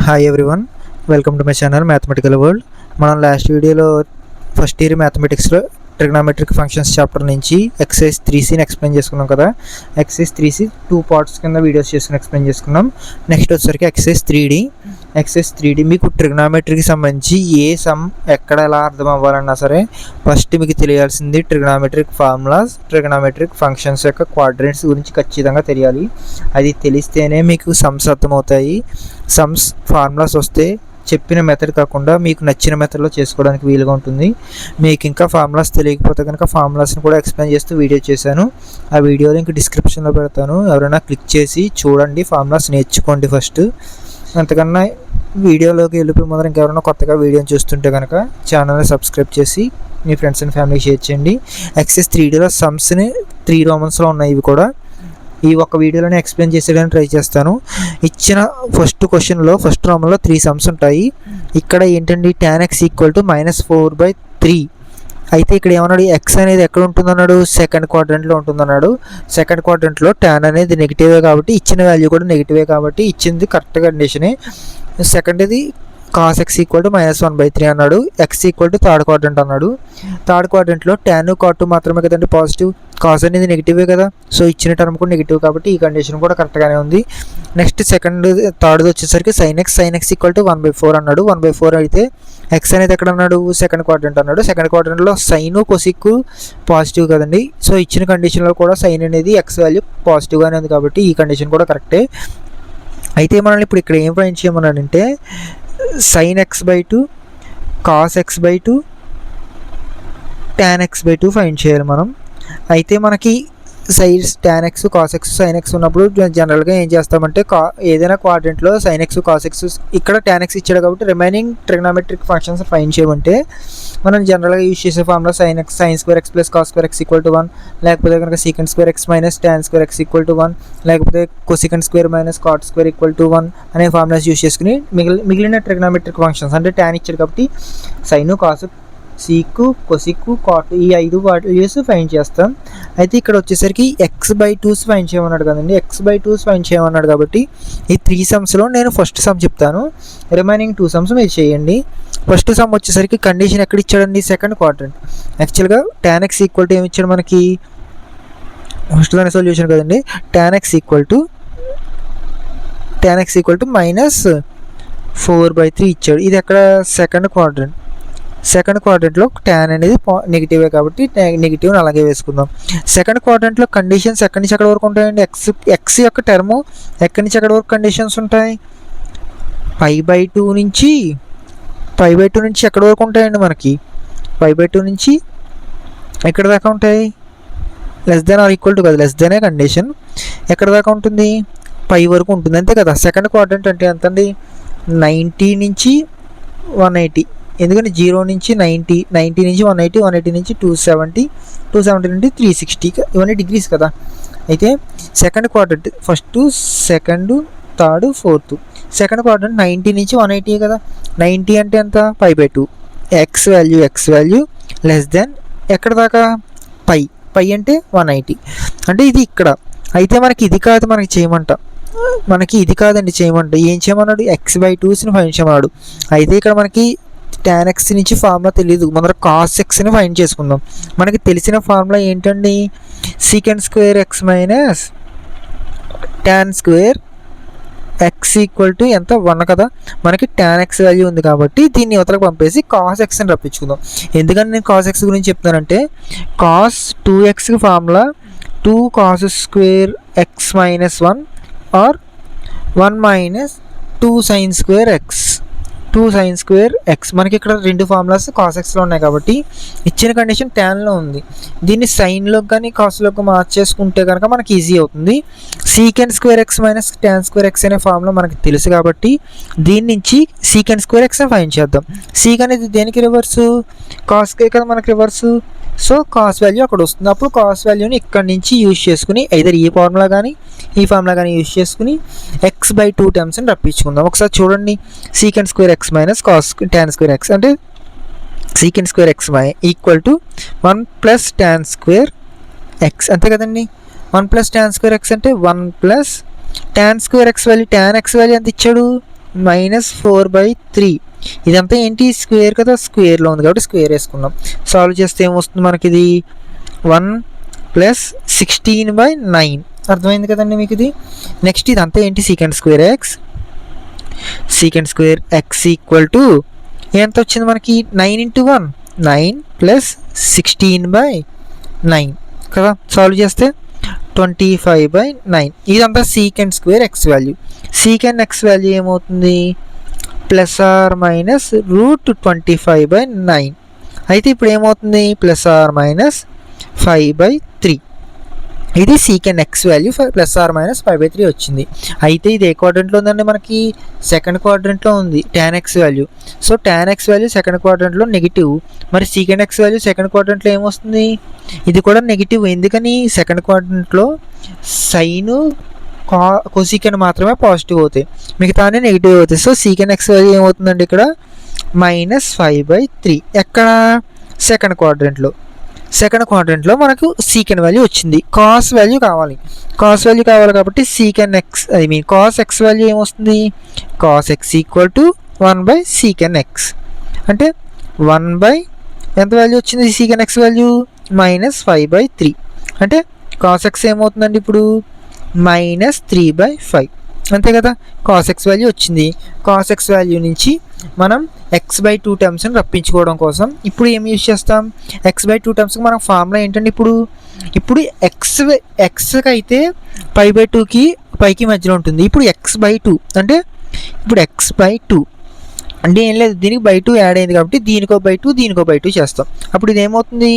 Hi everyone, welcome to my channel mathematical world. మనం last వీడియోలో first year మ్యాథమెటిక్స్లో trigonometric functions chapter నుంచి exercise 3Cని ఎక్స్ప్లెయిన్ చేసుకున్నాం కదా. ఎక్సైజ్ 3C 2 పార్ట్స్ కింద వీడియోస్ చేసుకుని ఎక్స్ప్లెయిన్ చేసుకున్నాం. నెక్స్ట్ వచ్చేసరికి ఎక్సైజ్ 3D మీకు ట్రిగ్నామెట్రీకి సంబంధించి ఏ సమ్ ఎక్కడ ఎలా అర్థం అవ్వాలన్నా సరే ఫస్ట్ మీకు తెలియాల్సింది ట్రిగ్నామెట్రిక్ ఫార్ములాస్, ట్రిగ్నామెట్రిక్ ఫంక్షన్స్ యొక్క క్వాడ్రంట్స్ గురించి ఖచ్చితంగా తెలియాలి. అది తెలిస్తేనే మీకు సమ్స్ అర్థమవుతాయి. సమ్స్ ఫార్ములాస్ వస్తే చెప్పిన మెథడ్ కాకుండా మీకు నచ్చిన మెథడ్లో చేసుకోవడానికి వీలుగా ఉంటుంది. మీకు ఇంకా ఫార్ములాస్ తెలియకపోతే కనుక ఫార్ములాస్ని కూడా ఎక్స్ప్లెయిన్ చేస్తూ వీడియో చేశాను. ఆ వీడియో లింక్ డిస్క్రిప్షన్లో పెడతాను. ఎవరైనా క్లిక్ చేసి చూడండి, ఫార్ములాస్ నేర్చుకోండి ఫస్ట్. అంతకన్నా వీడియోలోకి వెళ్ళిపోయి ముందర ఇంకెవరైనా కొత్తగా వీడియోని చూస్తుంటే కనుక ఛానల్ని సబ్స్క్రైబ్ చేసి మీ ఫ్రెండ్స్ అండ్ ఫ్యామిలీకి షేర్ చేయండి. ఎక్సైజ్ 3Dలో సమ్స్ని 3 రోమన్స్లో ఉన్నాయి. ఇవి కూడా ఈ ఒక్క వీడియోలోనే ఎక్స్ప్లెయిన్ చేసేయడానికి ట్రై చేస్తాను. ఇచ్చిన ఫస్ట్ క్వశ్చన్లో ఫస్ట్ రోమన్లో 3 సమ్స్ ఉంటాయి. ఇక్కడ ఏంటండి, tan x = -4/3. అయితే ఇక్కడ ఏమన్నాడు, ఎక్స్ అనేది ఎక్కడ ఉంటుందన్నాడు, సెకండ్ క్వాడ్రంట్లో ఉంటుందన్నాడు. సెకండ్ క్వాడ్రంట్లో tan అనేది నెగిటివే కాబట్టి ఇచ్చిన వాల్యూ కూడా నెగిటివే కాబట్టి ఇచ్చింది కరెక్ట్ కండిషనే. సెకండ్ది cos x = -1/3 అన్నాడు. x థర్డ్ క్వాడ్రంట్ అన్నాడు. థర్డ్ క్వాడ్రంట్లో tan cot మాత్రమే కదండి పాజిటివ్, కాస్ అనేది నెగిటివే కదా. సో ఇచ్చిన టర్మ్ కూడా నెగిటివ్ కాబట్టి ఈ కండిషన్ కూడా కరెక్ట్గానే ఉంది. నెక్స్ట్ థర్డ్ది వచ్చేసరికి sin x = 1/4 అన్నాడు. 1/4 అయితే x అనేది ఎక్కడ అన్నాడు, సెకండ్ క్వాడ్రంట్ అన్నాడు. సెకండ్ క్వాడ్రంట్లో సైన్ కొసిక్ పాజిటివ్ కదండి. సో ఇచ్చిన కండిషన్లో కూడా సైన్ అనేది x వాల్యూ పాజిటివ్గానే ఉంది కాబట్టి ఈ కండిషన్ కూడా కరెక్టే. అయితే మనల్ని ఇప్పుడు ఇక్కడ ఏం ఫైండ్ చేయమన్నాడంటే sin x/2 cos x/2 tan x/2 find చేయాలి మనం. అయితే మనకి sides tan x cos x sin x ఉన్నప్పుడు జనరల్గా ఏం చేస్తామంటే ఏదైనా క్వాడ్రంట్లో sin x cos x ఇక్కడ tan x ఇచ్చాడు కాబట్టి రిమైనింగ్ ట్రిగ్నామెట్రిక్ ఫంక్షన్స్ ఫైండ్ చేయమంటే మనం జనరల్గా యూజ్ చేసే formula sin square x + cos square x = 1, లేకపోతే కనుక secant square x - tan square x = 1, లేకపోతే cosecant square - cot square = 1 అనే ఫార్ములాస్ యూజ్ చేసుకుని మిగిలిన ట్రిగ్నామెట్రిక్ ఫంక్షన్స్ అంటే tan ఇచ్చాడు కాబట్టి సైన్, కాసు, సీకు, కొసిక్కు, కాట్ ఈ 5 వాల్యూస్ ఫైండ్ చేస్తాం. అయితే ఇక్కడ వచ్చేసరికి x/2 ఫైండ్ చేయమన్నాడు కదండి. x/2 ఫైండ్ చేయమన్నాడు కాబట్టి ఈ 3 సమ్స్లో నేను ఫస్ట్ సమ్ చెప్తాను, రిమైనింగ్ 2 సమ్స్ మీరు చేయండి. ఫస్ట్ సమ్ వచ్చేసరికి కండిషన్ ఎక్కడ ఇచ్చాడండి, సెకండ్ క్వాడ్రంట్. యాక్చువల్గా tan x = ఏమి ఇచ్చాడు మనకి, ఫస్ట్ దాని సొల్యూషన్ కదండి. tan x = -4/3 ఇచ్చాడు. ఇది ఎక్కడ, సెకండ్ క్వాడ్రంట్. సెకండ్ క్వాడ్రంట్లో tan అనేది నెగిటివే కాబట్టి నెగిటివ్ని అలాగే వేసుకుందాం. సెకండ్ క్వాడ్రంట్లో కండిషన్స్ ఎక్కడి నుంచి ఎక్కడి వరకు ఉంటాయండి, ఎక్స్ యొక్క టర్ము ఎక్కడి నుంచి ఎక్కడి వరకు కండిషన్స్ ఉంటాయి, π/2 నుంచి ఎక్కడి వరకు ఉంటాయండి మనకి, π/2 నుంచి ఎక్కడి దాకా ఉంటాయి, <= కదా, లెస్ దానే కండిషన్. ఎక్కడ దాకా ఉంటుంది, π వరకు ఉంటుంది అంతే కదా. సెకండ్ క్వాడ్రంట్ అంటే ఎంత అండి, 90 నుంచి 180, ఎందుకంటే 0 నుంచి 90, 90 నుంచి 180, 180 నుంచి 270, 270 నుండి 360, ఇవన్నీ డిగ్రీస్ కదా. అయితే second quadrant first, second, third, fourth. Second quadrant 90 నుంచి 180 కదా. 90 అంటే ఎంత, π/2. ఎక్స్ వాల్యూ లెస్ దెన్ ఎక్కడ దాకా, π అంటే 180, అంటే ఇది ఇక్కడ. అయితే మనకి ఇది కాదు, మనకి ఇది కాదండి చేయమంట. ఏం చేయమన్నాడు, x/2ని ఫైండ్ చేయమన్నాడు. అయితే ఇక్కడ మనకి tan x నుంచి ఫార్ములా తెలియదు, ముందర cos xని ఫైండ్ చేసుకుందాం. మనకి తెలిసిన ఫార్ములా ఏంటండి, secant square x - tan square x = ఎంత, 1 కదా. మనకి tan x వాల్యూ ఉంది కాబట్టి దీన్ని యువతలకు పంపేసి cos x అని రప్పించుకుందాం. ఎందుకంటే నేను cos x గురించి చెప్తానంటే cos 2x formula 2 cos square x - 1 or 1 - 2 sin square x. మనకి ఇక్కడ 2 ఫార్ములాస్ cos xలో ఉన్నాయి కాబట్టి ఇచ్చిన కండిషన్ tanలో ఉంది. దీన్ని సైన్లోకి కానీ కాస్లోకి మార్చేసుకుంటే కనుక మనకి ఈజీ అవుతుంది. secant square x - tan square x అనే ఫార్ములా మనకి తెలుసు కాబట్టి దీని నుంచి secant square x ఫైండ్ చేద్దాం. sec అనేది దేనికి రివర్సు, కాస్కే కదా మనకి రివర్సు. సో కాస్ వాల్యూ అక్కడ వస్తుంది. అప్పుడు కాస్ వాల్యూని ఇక్కడ నుంచి యూజ్ చేసుకుని ఐదర్ ఈ ఫార్ములా కానీ యూజ్ చేసుకుని x/2 టర్మ్స్ని రప్పించుకుందాం. ఒకసారి చూడండి, secant square x - cos tan square x అంటే secant square x = 1 + tan square x అంతే కదండి. 1 + tan square x అంటే 1 + tan square x value, tan x value ఎంత ఇచ్చాడు, -4/3 ఇదంతా ఏంటి స్క్వేర్ కదా, స్క్వేర్లో ఉంది కాబట్టి స్క్వేర్ వేసుకున్నాం. సాల్వ్ చేస్తే ఏమొస్తుంది మనకి ఇది 1 + 16/9 అర్థమైంది కదండి మీకు ఇది. నెక్స్ట్ ఇదంతా ఏంటి secant square X equal to ఎంత వచ్చింది మనకి 9 × 1 9 + 16/9 కదా. సాల్వ్ చేస్తే 25/9 ఇదంతా secant square x value. Second x value ఏమవుతుంది +/-√25/9. అయితే ఇప్పుడు ఏమవుతుంది +/-5/3. ఇది సీకెండ్ ఎక్స్ వాల్యూ +/-5/3 వచ్చింది. అయితే ఇది ఏ క్వాడ్రంట్లో ఉందండి మనకి సెకండ్ క్వాడ్రంట్లో ఉంది tan x value. So tan x value second క్వాడ్రంట్లో నెగిటివ్, మరి సీకెండ్ ఎక్స్ వాల్యూ సెకండ్ క్వాడ్రంట్లో ఏమొస్తుంది ఇది కూడా నెగిటివ్. ఎందుకని సెకండ్ క్వాడ్రంట్లో సైన్ కోసికెండ్ మాత్రమే పాజిటివ్ అవుతాయి, మిగతానే నెగిటివ్ అవుతాయి. సో సీకెండ్ ఎక్స్ వాల్యూ ఏమవుతుందండి ఇక్కడ -5/3. ఎక్కడ సెకండ్ క్వాడ్రంట్లో మనకు సీకెండ్ వాల్యూ వచ్చింది. కాస్ వాల్యూ కావాలి కాబట్టి కాస్ ఎక్స్ వాల్యూ ఏమొస్తుంది cos x equal to 1/sec x. అంటే 1/ ఎంత వాల్యూ వచ్చింది సీకెండ్ ఎక్స్ వాల్యూ -5/3. అంటే కాస్ ఎక్స్ ఏమవుతుందండి ఇప్పుడు -3/5 అంతే కదా. కాస్ ఎక్స్ వాల్యూ వచ్చింది. కాస్ ఎక్స్ వాల్యూ నుంచి మనం x/2 టర్మ్స్ని రప్పించుకోవడం కోసం ఇప్పుడు ఏం యూజ్ చేస్తాం x/2 టర్మ్స్కి మనం ఫార్ములా ఏంటంటే ఇప్పుడు ఎక్స్కి అయితే π/2కి పైకి మధ్యలో ఉంటుంది. ఇప్పుడు x/2 అంటే ఇప్పుడు x/2 అంటే ఏం లేదు, దీనికి /2 యాడ్ అయింది కాబట్టి దీనికో /2 చేస్తాం. అప్పుడు ఇది ఏమవుతుంది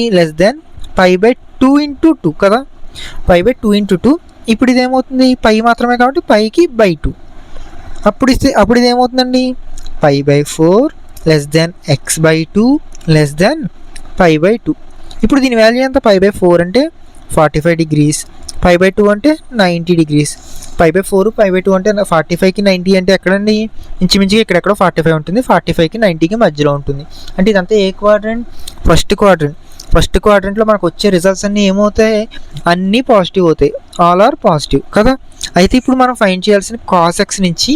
π/2 × 2 కదా, π/2 × 2. ఇప్పుడు ఇది ఏమవుతుంది π మాత్రమే కాబట్టి పైకి /2. అప్పుడు ఇది ఏమవుతుందండి π/4 x/2 π/2. ఇప్పుడు దీని వాల్యూ ఎంత π/4 అంటే 45 degrees, π/2 అంటే 90 degrees. π/4 π/2 అంటే 45కి 90 అంటే ఎక్కడండి ఇంచుమించుగా ఇక్కడెక్కడో 45 ఉంటుంది. 45కి 90కి మధ్యలో ఉంటుంది. అంటే ఇదంతా ఏ క్వాడ్రంట్ ఫస్ట్ క్వాడ్రంట్లో మనకు వచ్చే రిజల్ట్స్ అన్నీ ఏమవుతాయి అన్నీ పాజిటివ్ అవుతాయి, ఆల్ ఆర్ పాజిటివ్ కదా. అయితే ఇప్పుడు మనం ఫైండ్ చేయాల్సిన కాస్ ఎక్స్ నుంచి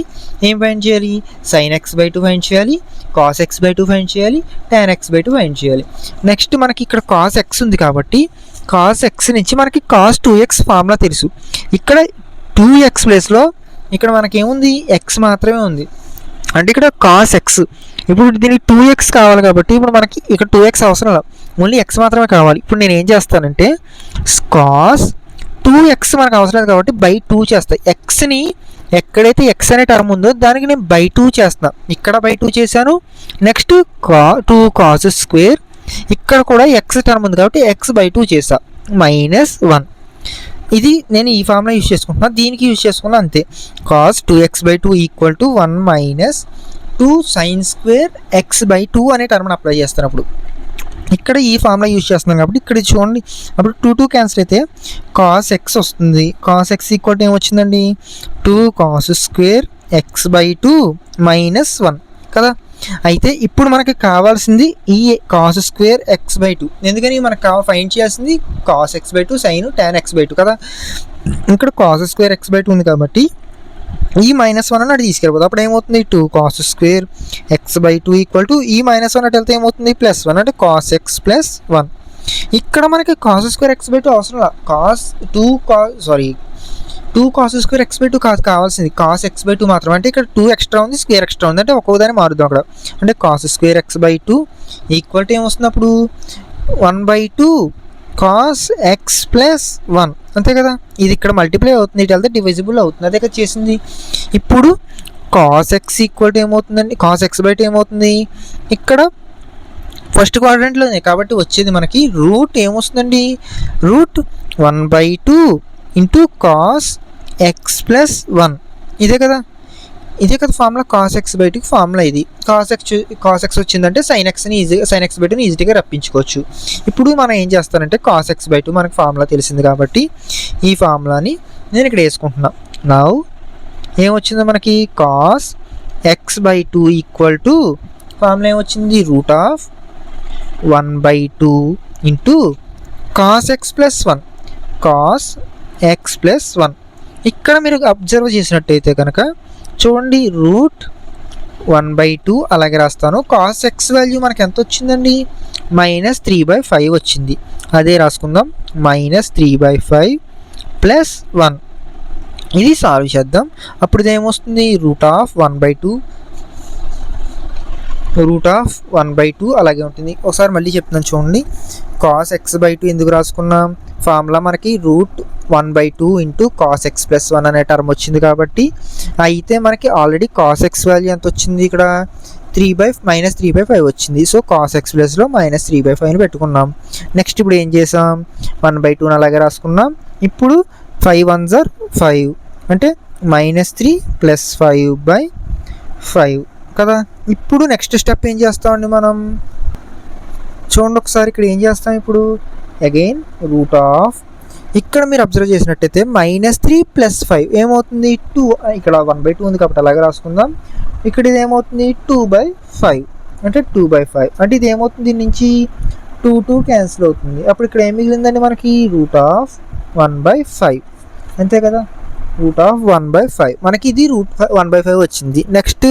ఏం ఫైండ్ చేయాలి sin x/2 ఫైండ్ చేయాలి, cos x/2 ఫైండ్ చేయాలి, tan x/2 ఫైండ్ చేయాలి. నెక్స్ట్ మనకి ఇక్కడ కాస్ ఎక్స్ ఉంది కాబట్టి కాస్ ఎక్స్ నుంచి మనకి cos 2x ఫార్ములా తెలుసు. ఇక్కడ 2x ప్లేస్లో ఇక్కడ మనకేముంది ఎక్స్ మాత్రమే ఉంది, అంటే ఇక్కడ కాస్ ఎక్స్. ఇప్పుడు దీనికి 2x కావాలి కాబట్టి ఇప్పుడు మనకి ఇక్కడ 2x అవసరం లేదు, ఓన్లీ ఎక్స్ మాత్రమే కావాలి. ఇప్పుడు నేను ఏం చేస్తానంటే కాస్ 2x మనకు అవసరం లేదు కాబట్టి /2 చేస్తాను. ఎక్స్ని ఎక్కడైతే ఎక్స్ అనే టర్మ్ ఉందో దానికి నేను /2 చేస్తాను, ఇక్కడ /2 చేశాను. నెక్స్ట్ 2 cos స్క్వేర్, ఇక్కడ కూడా ఎక్స్ టర్మ్ ఉంది కాబట్టి x/2 చేసా -1. ఇది నేను ఈ ఫార్ములా యూజ్ చేసుకుంటున్నా, దీనికి యూజ్ చేసుకున్నా అంతే. cos 2x/2 equal to 1 - 2 sin square x/2 అనే టర్మ్ని అప్లై చేస్తాను. ఇక్కడ ఈ ఫార్ములా యూజ్ చేస్తున్నాం కాబట్టి ఇక్కడ చూడండి, అప్పుడు 2 క్యాన్సిల్ అయితే cos x వస్తుంది. cos x ఈక్వల్ టు ఏమొచ్చిందండి 2 cos స్క్వేర్ x/2 -1 కదా. అయితే ఇప్పుడు మనకి కావాల్సింది ఈ cos స్క్వేర్ x/2. ఎందుకని మనకు ఫైండ్ చేయాల్సింది cos x/2 sin tan x/2 కదా. ఇక్కడ cos స్క్వేర్ x/2 ఉంది కాబట్టి ఈ -1 అని అటు తీసుకెళ్ళిపోతుంది. అప్పుడు ఏమవుతుంది 2 cos square x/2 equal to ఈ -1 అటు వెళ్తే ఏమవుతుంది +1 అంటే cos x +1. ఇక్కడ మనకి cos స్క్వేర్ x/2 అవసరం లేదు, 2 cos స్క్వేర్ x/2 కాదు కావాల్సింది cos x/2 మాత్రం. అంటే ఇక్కడ 2 ఎక్స్ట్రా ఉంది, స్క్వేర్ ఎక్స్ట్రా ఉంది, అంటే ఒక్కొక్కదాన్ని మారుద్దాం అక్కడ. అంటే cos square x/2 equal to ఏమొస్తుంది అప్పుడు 1/2 cos x +1 అంతే కదా. ఇది ఇక్కడ మల్టిప్లై అవుతుంది, ఇటు వెళ్తే డివిజిబుల్ అవుతుంది, అదే కదా చేసింది. ఇప్పుడు cos x ఈక్వల్ టు ఏమవుతుందండి cos x/2 ఏమవుతుంది ఇక్కడ ఫస్ట్ క్వాడ్రంట్లోనే కాబట్టి వచ్చేది మనకి రూట్ ఏమొస్తుందండి √1/2 × cos x +1. ఇదే కదా ఫార్ములా cos x/2 ఫార్ములా. ఇది cos x వచ్చిందంటే sin x/2ని ఈజీగా రప్పించుకోవచ్చు. ఇప్పుడు మనం ఏం చేస్తానంటే cos x/2 మనకు ఫార్ములా తెలిసింది కాబట్టి ఈ ఫార్ములాని నేను ఇక్కడ వేసుకుంటున్నా. నౌ ఏమొచ్చిందో మనకి cos x/2 equal to formula ఏమొచ్చింది √1/2 × cos x +1. ఇక్కడ మీరు అబ్జర్వ్ చేసినట్టయితే కనుక చూడండి 1/2 అలాగే రాస్తాను. కాస్ ఎక్స్ వాల్యూ మనకి ఎంత వచ్చిందండి, -3/5 వచ్చింది. అదే రాసుకుందాం, -3/5 ప్లస్ 1. ఇది సాల్వ్ చేద్దాం. అప్పుడు ఇదేమొస్తుంది, √1/2 అలాగే ఉంటుంది. ఒకసారి మళ్ళీ చెప్తున్నాను చూడండి. కాస్ x/2 ఎందుకు రాసుకున్నాం, ఫార్ములా మనకి √1/2 ఇంటూ కాస్ x ప్లస్ 1 అనే టర్మ్ వచ్చింది కాబట్టి, అయితే మనకి ఆల్రెడీ కాస్ x వాల్యూ ఎంత వచ్చింది, ఇక్కడ -3/5 వచ్చింది. సో కాస్ x ప్లస్లో -3/5ని పెట్టుకున్నాం. నెక్స్ట్ ఇప్పుడు ఏం చేసాం, 1/2 అలాగే రాసుకున్నాం. ఇప్పుడు 5 1s are 5 అంటే -3 + 5/5 కదా. ఇప్పుడు నెక్స్ట్ స్టెప్ ఏం చేస్తామండి మనం, చూడండి ఒకసారి ఇక్కడ ఏం చేస్తాం. ఇప్పుడు అగైన్ ఇక్కడ మీరు అబ్జర్వ్ చేసినట్టయితే -3 + 5 ఏమవుతుంది, 2. ఇక్కడ 1/2 ఉంది కాబట్టి అలాగే రాసుకుందాం. ఇక్కడ ఇది ఏమవుతుంది, 2/5 అంటే 2/5 అంటే ఇది ఏమవుతుంది, దీని నుంచి 2 క్యాన్సిల్ అవుతుంది. అప్పుడు ఇక్కడ ఏం మిగిలిందండి మనకి, √1/5 అంతే కదా. √1/5 మనకి ఇది √1/5 వచ్చింది. నెక్స్ట్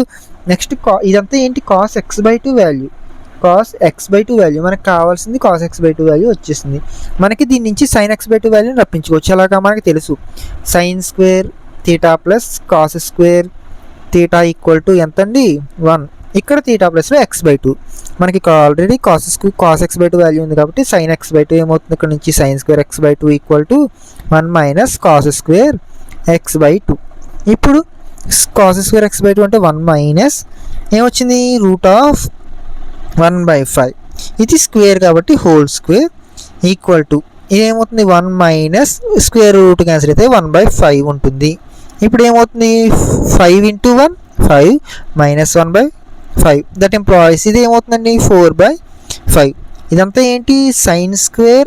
ఇదంతా ఏంటి, cos x/2 value. Cos x/2 value మనకు కావాల్సింది, కాస్ x/2 వాల్యూ వచ్చేసింది. మనకి దీని నుంచి సైన్ x/2 వాల్యూని రప్పించుకోవచ్చు. అలాగా మనకి తెలుసు, sin² θ + cos² θ = ఎంత అండి, 1. ఇక్కడ θ ప్లస్లో x/2 మనకి ఆల్రెడీ కాస్ x/2 వాల్యూ ఉంది కాబట్టి sin x/2 ఏమవుతుంది, ఇక్కడ నుంచి sin² x/2 = 1 - cos² x/2. ఇప్పుడు cos² x/2 అంటే 1 - ఏమొచ్చింది, √1/5. ఇది స్క్వేర్ కాబట్టి whole square = ఇదేమవుతుంది, 1 - square root cancel అయితే 1/5 ఉంటుంది. ఇప్పుడు ఏమవుతుంది, 5 × 1 5 - 1/5 దట్ ఎంప్లాయీస్ ఇది ఏమవుతుందండి, 4/5. ఇదంతా ఏంటి, sin²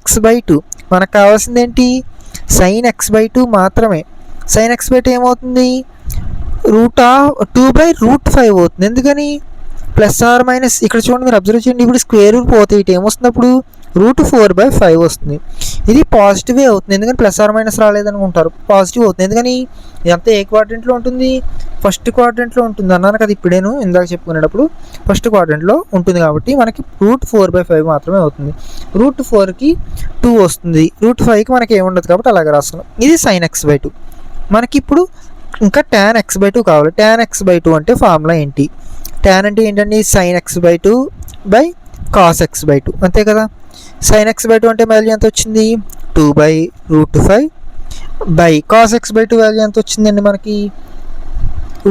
x/2. మనకు కావాల్సింది ఏంటి, sin x/2 మాత్రమే. sin x/2 ఏమవుతుంది, √2/5 అవుతుంది. ఎందుకని, ± ఇక్కడ చూడండి, మీరు అబ్జర్వ్ చేయండి. ఇప్పుడు స్క్వేర్ రూట్ పోతే ఇటు ఏమొస్తుంది, అప్పుడు √4/5 వస్తుంది. ఇది పాజిటివే అవుతుంది, ఎందుకని ± రాలేదనుకుంటారు, పాజిటివ్ అవుతుంది. ఎందుకని, ఇదంతా ఏ క్వాడ్రంట్లో ఉంటుంది, ఫస్ట్ క్వాడ్రంట్లో ఉంటుంది అన్నాను కదా ఇప్పుడేను, ఇందాక చెప్పుకునేటప్పుడు ఫస్ట్ క్వాడ్రంట్లో ఉంటుంది కాబట్టి మనకి √4/5 మాత్రమే అవుతుంది. √4కి 2 వస్తుంది, √5కి మనకి ఏముండదు కాబట్టి అలాగే రాసుకున్నాం. ఇది sin x/2. మనకి ఇప్పుడు ఇంకా tan x/2 కావాలి. tan x/2 అంటే ఫార్ములా ఏంటి, tan అంటే ఏంటండి, sin x/2 cos x/2 అంతే కదా. sin x/2 అంటే వాల్యూ ఎంత వచ్చింది, 2/√5 cos x/2 వాల్యూ ఎంత వచ్చిందండి మనకి,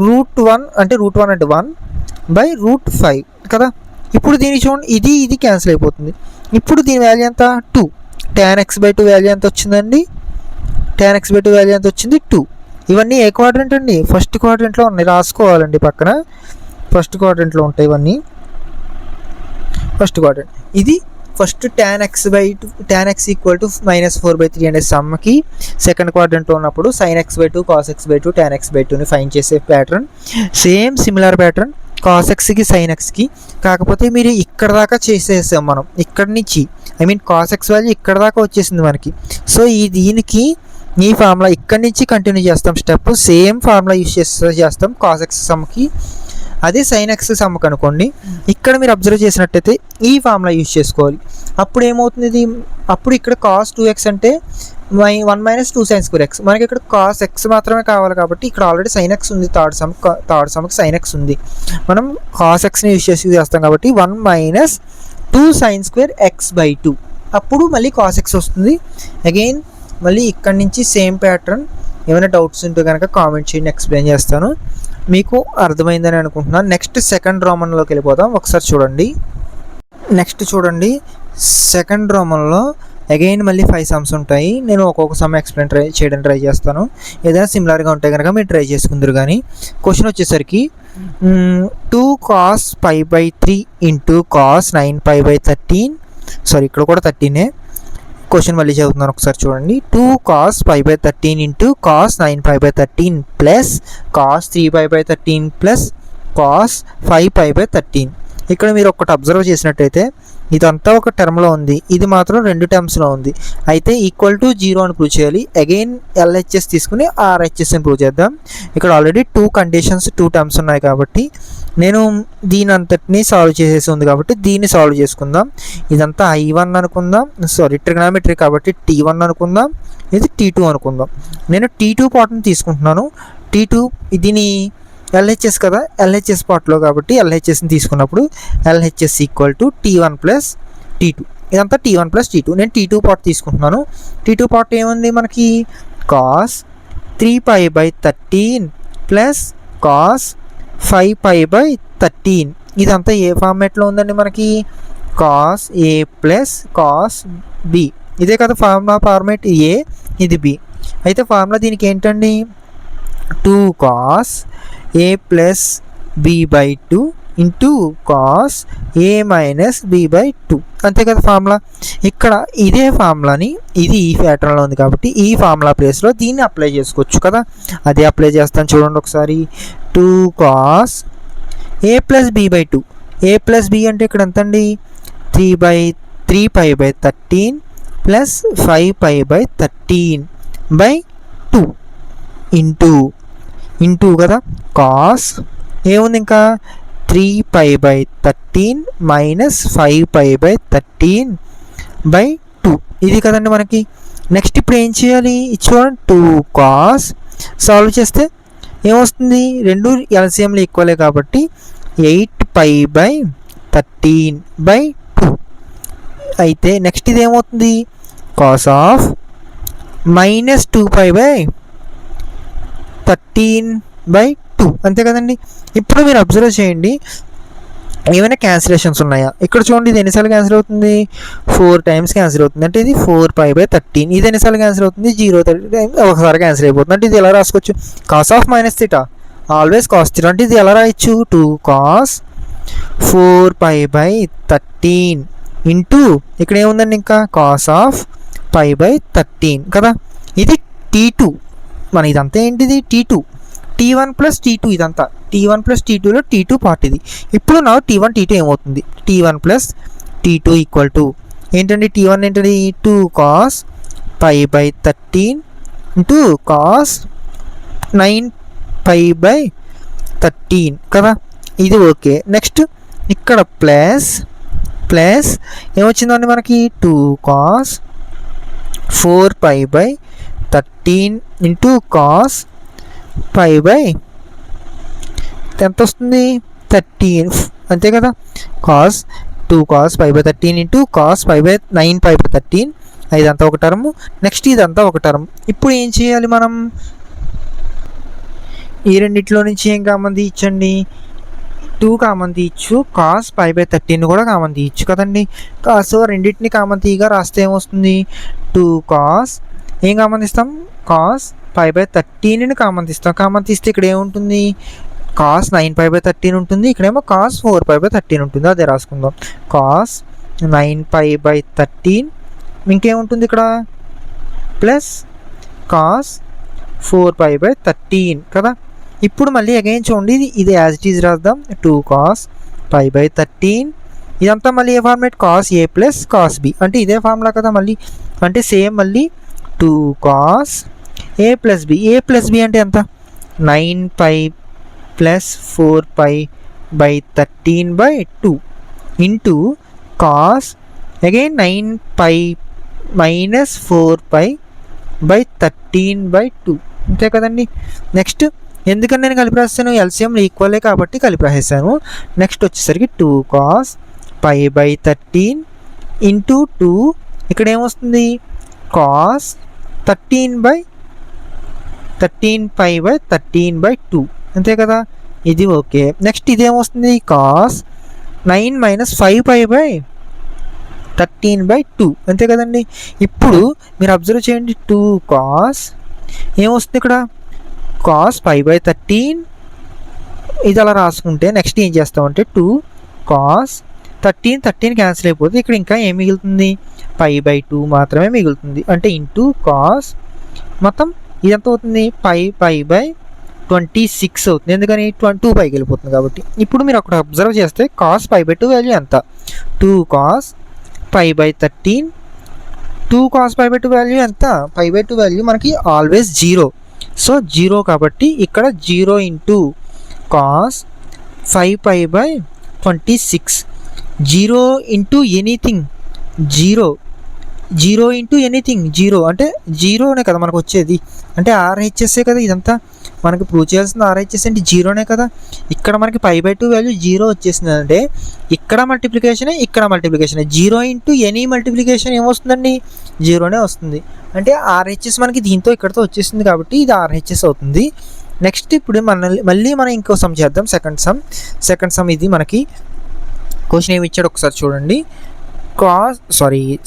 √1 అంటే 1/√5 కదా. ఇప్పుడు దీన్ని చూడండి, ఇది క్యాన్సిల్ అయిపోతుంది. ఇప్పుడు దీని వాల్యూ ఎంత, 2. tan x/2 వాల్యూ ఎంత వచ్చిందండి, tan x/2 వాల్యూ ఎంత వచ్చింది, 2. ఇవన్నీ ఏ క్వాడ్రంట్ అండి, ఫస్ట్ క్వాడ్రంట్లో ఉన్నాయి, రాసుకోవాలండి పక్కన. ఫస్ట్ క్వాడ్రంట్లో ఉంటాయి ఇవన్నీ, ఫస్ట్ క్వాడ్రంట్. ఇది ఫస్ట్ tan x = -4/3 అనే సమ్కి సెకండ్ క్వాడ్రంట్లో ఉన్నప్పుడు sin x/2 cos x/2 tan x/2ని ఫైండ్ చేసే pattern. Same similar pattern cos xకి sin xకి, కాకపోతే మీరు ఇక్కడ దాకా చేసేసాం మనం, ఇక్కడి నుంచి cos x వాల్యూ ఇక్కడ దాకా వచ్చేసింది మనకి. సో దీనికి ఈ ఫార్ములా ఇక్కడి నుంచి కంటిన్యూ చేస్తాం, స్టెప్ సేమ్ ఫార్ములా యూస్ చేస్తాం cos x సమ్కి. అదే sin x సమ్కి అనుకోండి, ఇక్కడ మీరు అబ్జర్వ్ చేసినట్టయితే ఈ ఫార్ములా యూస్ చేసుకోవాలి. అప్పుడు ఏమవుతుంది, ఇది అప్పుడు ఇక్కడ cos 2x అంటే 1 - 2 sin² x. మనకి ఇక్కడ cos x మాత్రమే కావాలి కాబట్టి ఇక్కడ ఆల్రెడీ sin x ఉంది, థర్డ్ సమ్కి sin x ఉంది. మనం cos xని యూస్ చేస్తాం కాబట్టి 1 - 2 sin² x/2. అప్పుడు మళ్ళీ cos x వస్తుంది. అగైన్ మళ్ళీ ఇక్కడ నుంచి సేమ్ ప్యాటర్న్. ఏమైనా డౌట్స్ ఉంటే కనుక కామెంట్ చేయండి, ఎక్స్ప్లెయిన్ చేస్తాను. మీకు అర్థమైందని అనుకుంటున్నాను. నెక్స్ట్ సెకండ్ రోమన్లోకి వెళ్ళిపోదాం. ఒకసారి చూడండి, నెక్స్ట్ చూడండి, సెకండ్ రోమన్లో అగైన్ మళ్ళీ 5 సమ్స్ ఉంటాయి. నేను ఒక్కొక్క సమ్ ఎక్స్ప్లెయిన్ చేయడానికి ట్రై చేస్తాను. ఏదైనా సిమిలర్గా ఉంటే కనుక మీరు ట్రై చేసుకుందరు. కానీ క్వశ్చన్ వచ్చేసరికి 2 cos π/3 ఇంటూ cos 9π/13, సారీ ఇక్కడ కూడా 13. క్వశ్చన్ మళ్ళీ చదువుతున్నాను, ఒకసారి చూడండి. 2 cos π/13 into cos 9π/13 plus cos 3π/13 plus cos 5π/13. ఇక్కడ మీరు ఒకటి అబ్జర్వ్ చేసినట్టయితే ఇదంతా ఒక టర్మ్లో ఉంది, ఇది మాత్రం 2 టర్మ్స్లో ఉంది. అయితే =0 అని ప్రూవ్ చేయాలి. అగైన్ LHS తీసుకుని RHS అని ప్రూవ్ చేద్దాం. ఇక్కడ ఆల్రెడీ 2 కండిషన్స్ 2 టర్మ్స్ ఉన్నాయి కాబట్టి నేను దీని అంతటిని సాల్వ్ చేసేసి ఉంది కాబట్టి దీన్ని సాల్వ్ చేసుకుందాం. ఇదంతా I1 అనుకుందాం, సారీ ట్రిగ్నామెట్రీ కాబట్టి T1 అనుకుందాం, ఇది T2 అనుకుందాం. నేను T2 పార్ట్ని తీసుకుంటున్నాను. T2 దీని LHS కదా, LHS పార్ట్లో కాబట్టి LHSని తీసుకున్నప్పుడు LHS equal to T1 plus T2. ఇదంతా T1 ప్లస్ T2. నేను T2 పార్ట్ తీసుకుంటున్నాను. T2 పార్ట్ ఏముంది మనకి, కాస్ 3π/13 ప్లస్ కాస్ 5π/13. ఇదంతా ఏ ఫార్మేట్లో ఉందండి మనకి, cos A plus cos B. ఇదే కదా ఫార్మేట్ A, ఇది B. అయితే ఫార్ములా దీనికి ఏంటండి, 2 cos A plus B/2 into cos A minus B/2. అంతే కదా ఫార్ములా. ఇక్కడ ఇదే ఫార్ములాని, ఇది ఈ ప్యాటర్న్లో ఉంది కాబట్టి ఈ ఫార్ములా ప్లేస్లో దీన్ని అప్లై చేసుకోవచ్చు కదా. అదే అప్లై చేస్తాను చూడండి ఒకసారి. 2 cos A plus B/2. A plus B అంటే ఇక్కడ ఎంత అండి, 3π/13 ప్లస్ 5π/13/2 ఇంటూ కదా కాస్ ఏముంది ఇంకా 3π/13 మైనస్ 5π/13/2. ఇది కదండి మనకి. నెక్స్ట్ ఇప్పుడు ఏం చేయాలి, చూడండి 2 కాస్ సాల్వ్ చేస్తే ఏమొస్తుంది, రెండు ఎల్సిఎంలు ఈక్వలే కాబట్టి 8π/13/2. అయితే నెక్స్ట్ ఇది ఏమవుతుంది, కాస్ ఆఫ్ మైనస్ 2π/13/2. అంతే కదండి. ఇప్పుడు మీరు అబ్జర్వ్ చేయండి, ఏమైనా క్యాన్సిలేషన్స్ ఉన్నాయా. ఇక్కడ చూడండి, ఇది ఎన్నిసార్లు క్యాన్సిల్ అవుతుంది, 4 టైమ్స్ క్యాన్సిల్ అవుతుంది. అంటే ఇది 4π/13. ఇది ఎన్నిసార్లు క్యాన్సిల్ అవుతుంది, 0 టైమ్స్ ఒకసారి క్యాన్సిల్ అయిపోతుంది. అంటే ఇది ఎలా రాసుకోవచ్చు, cos of minus theta always cos theta. అంటే ఇది ఎలా రాయొచ్చు, 2 కాస్ 4π/13 ఇంటూ ఇక్కడ ఏముందండి ఇంకా కాస్ ఆఫ్ π/13 కదా. ఇది T2. మన ఇదంతా ఏంటిది, T2. T1 ప్లస్ T2 ఇదంతా T1 ప్లస్ T2లో T2 పార్ట్ ఇది. ఇప్పుడు నా T1 T2 ఏమవుతుంది, T1 plus T2 equal to ఏంటండి, T1 ఏంటండి 2 కాస్ π/13 ఇంటూ కాస్ 9π/13 కదా. ఇది ఓకే. నెక్స్ట్ ఇక్కడ ప్లస్ ఏమొచ్చిందండి మనకి, 2 కాస్ 4π/13 ఇంటూ కాస్ ఎంత వస్తుంది, 13. అంతే కదా. Cos 2 cos 5/13 into cos 9π/13. ఇదంతా ఒక టర్మ్. నెక్స్ట్ ఇదంతా ఒక టర్మ్. ఇప్పుడు ఏం చేయాలి మనం, ఈ రెండిట్లో నుంచి ఏం కామన్ తీయచ్చండి, 2 కామన్ తీయచ్చు, కాస్ 5/13 కూడా కామన్ తీయచ్చు కదండి. సో రెండింటిని కామన్ తీయగా రాస్తే ఏమొస్తుంది, 2 కాస్ ఏం కామన్ తీస్తాం, కాస్ 5/13ని కామన్ తీస్తాం. కామన్ తీస్తే ఇక్కడ ఏముంటుంది, కాస్ 9π/13 ఉంటుంది, ఇక్కడేమో కాస్ 4π/13 ఉంటుంది. అదే రాసుకుందాం, కాస్ 9π/13 ఇంకేముంటుంది ఇక్కడ ప్లస్ కాస్ 4π/13 కదా. ఇప్పుడు మళ్ళీ అగైన్ చూడండి, ఇది యాజ్ ఇట్ ఈజ్ రాద్దాం, 2 కాస్ 5/13. ఇదంతా మళ్ళీ ఏ format, cos A plus cos B. అంటే ఇదే ఫార్ములా కదా మళ్ళీ. అంటే సేమ్ మళ్ళీ 2 cos A plus B. A plus B అంటే ఎంత, 9π plus 4π/13/2 into cos again 9π minus 4π/13/2. అంతే కదండి. నెక్స్ట్ ఎందుకని నేను కలిపి రాస్తాను, ఎల్సిఎంలు ఈక్వలే కాబట్టి కలిపి రాసేసాను. నెక్స్ట్ వచ్చేసరికి 2 కాస్ 5/13 ఇంటూ 2 ఇక్కడ ఏమొస్తుంది, కాస్ 13π/13/2. అంతే కదా. ఇది ఓకే. నెక్స్ట్ ఇదేమొస్తుంది, కాస్ 9 మైనస్ 5π/13/2. అంతే కదండి. ఇప్పుడు మీరు అబ్జర్వ్ చేయండి, 2 కాస్ ఏమొస్తుంది ఇక్కడ, కాస్ 5/13. ఇది అలా రాసుకుంటే నెక్స్ట్ ఏం చేస్తామంటే 2 కాస్ 13 క్యాన్సిల్ అయిపోతే ఇక్కడ ఇంకా ఏం మిగులుతుంది, π/2 మాత్రమే మిగులుతుంది. అంటే ఇంటూ కాస్ మొత్తం ఇదంతా అవుతుంది, π/26 అవుతుంది. ఎందుకని 2 పైకి వెళ్ళిపోతుంది కాబట్టి. ఇప్పుడు మీరు అక్కడ అబ్జర్వ్ చేస్తే కాస్ π/2 వాల్యూ ఎంత, 2 కాస్ 5/13. 2 కాస్ π/2 వాల్యూ ఎంత, π/2 వాల్యూ మనకి ఆల్వేస్ 0. సో 0 కాబట్టి ఇక్కడ 0 into cos 5π/26. 0 into anything, zero into anything, zero అంటే జీరోనే కదా మనకు వచ్చేది, అంటే ఆర్హెచ్ఎస్ఏ కదా ఇదంతా. మనకి ప్రూవ్ చేయాల్సిన ఆర్హెచ్ఎస్ అంటే జీరోనే కదా. ఇక్కడ మనకి π/2 వాల్యూ జీరో వచ్చేసింది అంటే ఇక్కడ multiplication zero into any multiplication ఏమొస్తుందండి, జీరోనే వస్తుంది. అంటే ఆర్హెచ్ఎస్ మనకి దీంతో ఇక్కడతో వచ్చేసింది కాబట్టి ఇది ఆర్హెచ్ఎస్ అవుతుంది. నెక్స్ట్ ఇప్పుడు మళ్ళీ మనం ఇంకో సమ్ చేద్దాం. సెకండ్ సమ్ ఇది మనకి క్వశ్చన్ ఏమి ఇచ్చాడు ఒకసారి చూడండి.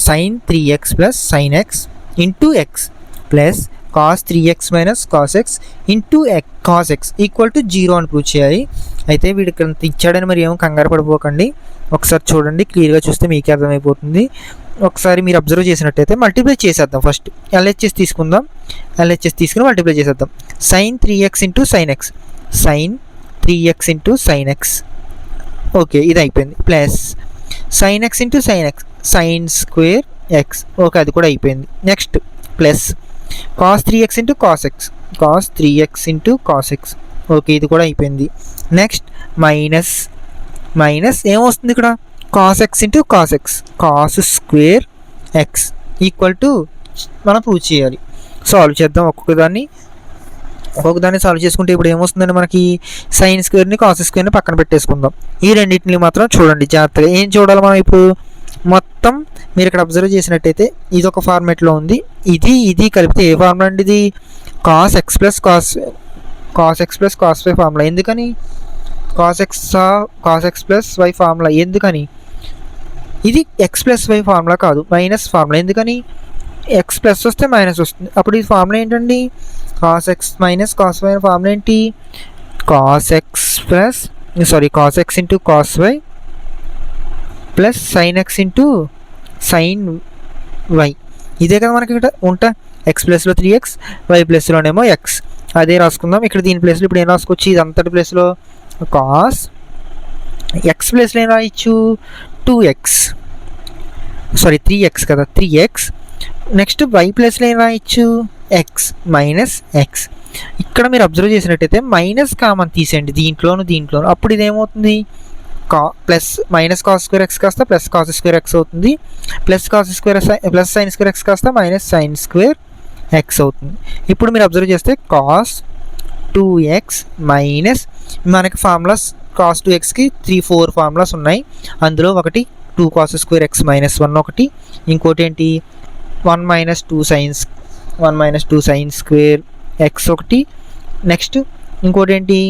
sin 3x plus sin x into X plus cos 3x minus cos x into cos x equal to 0 అని ప్రూవ్ చేయాలి. అయితే వీడికి ఇచ్చాడని మరి ఏమో కంగారు పడిపోకండి, ఒకసారి చూడండి, క్లియర్గా చూస్తే మీకే అర్థమైపోతుంది. ఒకసారి మీరు అబ్జర్వ్ చేసినట్టయితే మల్టిప్లై చేసేద్దాం. ఫస్ట్ LHS తీసుకుందాం, LHS తీసుకుని మల్టిప్లై చేసేద్దాం. sin 3x into sin x, sin 3x into sin x, okay ఇది అయిపోయింది. Plus sin x into sin x, sin square x, okay అది కూడా అయిపోయింది. Next plus cos 3x into cos x, cos 3x into cos x, okay ఇది కూడా అయిపోయింది. Next minus ఏమొస్తుంది ఇక్కడ, cos x into cos x, cos square x equal to మనం prove చేయాలి. సాల్వ్ చేద్దాం ఒక్కొక్క దాన్ని సాల్వ్ చేసుకుంటే ఇప్పుడు ఏమొస్తుందండి మనకి, సైన్ స్క్వేర్ని కాస్ స్క్వేర్ని పక్కన పెట్టేసుకుందాం. ఈ రెండింటిని మాత్రం చూడండి జాగ్రత్తగా. ఏం చూడాలి మనం ఇప్పుడు, మొత్తం మీరు ఇక్కడ అబ్జర్వ్ చేసినట్టయితే ఇది ఒక ఫార్మేట్లో ఉంది, ఇది కలిపితే ఏ ఫార్ములా అండి, ఇది cos x plus cos y formula. ఎందుకని cos x plus y formula, ఎందుకని ఇది x ప్లస్ y ఫార్ములా కాదు, మైనస్ ఫార్ములా. ఎందుకని x ప్లస్ వస్తే మైనస్ వస్తుంది, అప్పుడు ఈ ఫార్ములా ఏంటండి, cos x minus cos y formula ఏంటి, cos x into cos y plus sin x into sin y. ఇదే కదా మనకి ఇక్కడ ఉంటా, x ప్లస్లో 3x, y ప్లస్లోనేమో x, అదే రాసుకుందాం. ఇక్కడ దీని ప్లేస్లో ఇప్పుడు ఏం రాసుకోవచ్చు, ఇది అంతటి ప్లేస్లో cos x ప్లేస్లో ఏం రాయొచ్చు, 3x కదా, 3x. నెక్స్ట్ y ప్లేస్లో ఏం రాయొచ్చు, x మైనస్ x. ఇక్కడ మీరు అబ్జర్వ్ చేసినట్టయితే మైనస్ కామన్ తీసేయండి దీంట్లోను, అప్పుడు ఇది ఏమవుతుంది, plus minus cos square X కాస్త ప్లస్ కాస్ స్క్వేర్ ఎక్స్ అవుతుంది, ప్లస్ సైన్ స్క్వేర్ ఎక్స్ కాస్త మైనస్ సైన్ స్క్వేర్ ఎక్స్ అవుతుంది. ఇప్పుడు మీరు అబ్జర్వ్ చేస్తే cos 2x మైనస్, మనకి ఫార్ములాస్ cos 2xకి 3-4 ఫార్ములాస్ ఉన్నాయి. అందులో ఒకటి 2 cos స్క్వేర్ ఎక్స్ మైనస్ 1 ఒకటి, ఇంకోటి ఏంటి 1 మైనస్ 2 సైన్ స్క్వేర్ ఎక్స్ ఒకటి, నెక్స్ట్ ఇంకోటి ఏంటి